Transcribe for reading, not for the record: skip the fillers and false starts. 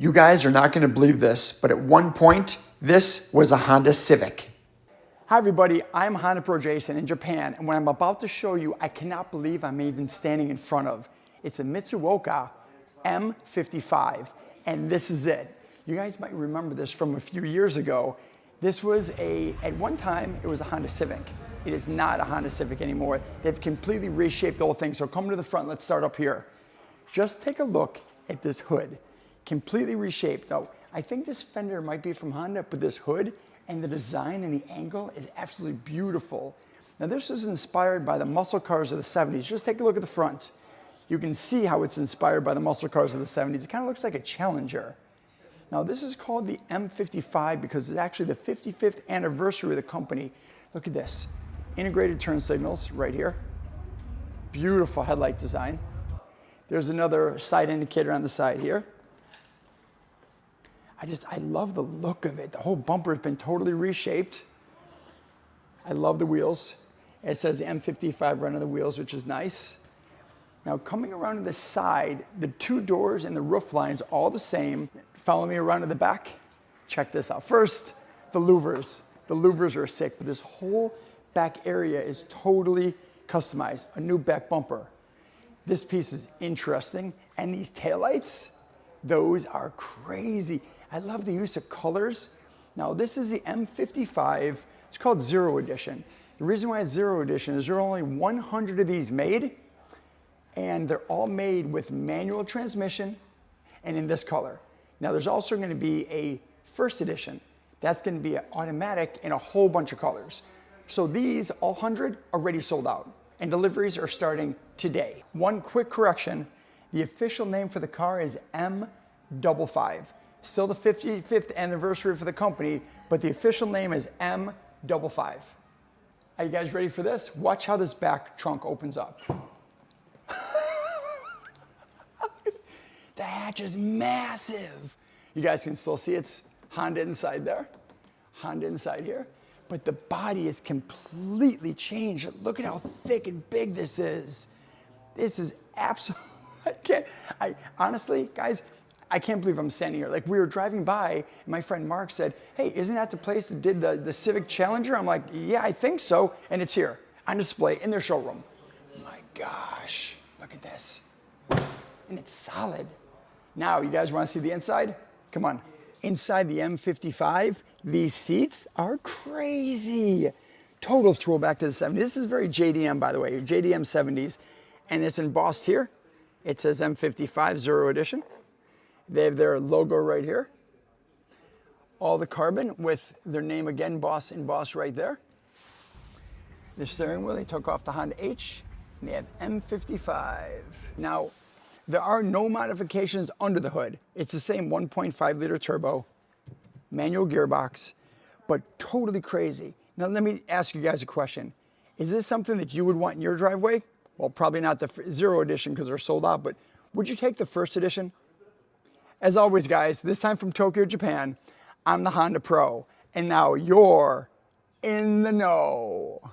You guys are not going to believe this, but at one point, this was a Honda Civic. Hi everybody, I'm Honda Pro Jason in Japan, and what I'm about to show you, I cannot believe I'm even standing in front of. It's a Mitsuoka M55, and this is it. You guys might remember this from a few years ago. This was at one time, it was a Honda Civic. It is not a Honda Civic anymore. They've completely reshaped the whole thing. So come to the front, let's start up here. Just take a look at this hood. Completely reshaped. Now, I think this fender might be from Honda, but this hood and the design and the angle is absolutely beautiful. Now, this is inspired by the muscle cars of the 70s. Just take a look at the front. You can see how it's inspired by the muscle cars of the 70s. It kind of looks like a Challenger. Now, this is called the M55 because it's actually the 55th anniversary of the company. Look at this. Integrated turn signals right here. Beautiful headlight design. There's another side indicator on the side here. I love the look of it. The whole bumper has been totally reshaped. I love the wheels. It says the M55 right on the wheels, which is nice. Now coming around to the side, the two doors and the roof lines all the same. Follow me around to the back. Check this out. First, the louvers. The louvers are sick, but this whole back area is totally customized. A new back bumper. This piece is interesting. And these taillights, those are crazy. I love the use of colors. Now this is the M55, it's called Zero Edition. The reason why it's Zero Edition is there are only 100 of these made, and they're all made with manual transmission and in this color. Now there's also gonna be a first edition. That's gonna be an automatic in a whole bunch of colors. So these, all 100, already sold out, and deliveries are starting today. One quick correction, the official name for the car is M55. Still the 55th anniversary for the company, but the official name is M55. Are you guys ready for this? Watch how this back trunk opens up. The hatch is massive. You guys can still see it's Honda inside there, Honda inside here, but the body is completely changed. Look at how thick and big this is. This is absolutely, honestly, guys, I can't believe I'm standing here. Like, we were driving by, and my friend Mark said, hey, isn't that the place that did the Civic Challenger? I'm like, yeah, I think so. And it's here on display in their showroom. My gosh, look at this. And it's solid. Now, you guys want to see the inside? Come on. Inside the M55, these seats are crazy. Total throwback to the 70s. This is very JDM, by the way, JDM 70s. And it's embossed here. It says M55 Zero Edition. They have their logo right here. All the carbon with their name again, embossed right there. The steering wheel, they took off the Honda H, and they have M55. Now, there are no modifications under the hood. It's the same 1.5 liter turbo, manual gearbox, but totally crazy. Now, let me ask you guys a question. Is this something that you would want in your driveway? Well, probably not the Zero Edition because they're sold out, but would you take the first edition? As always, guys, this time from Tokyo, Japan, I'm the Honda Pro, and now you're in the know.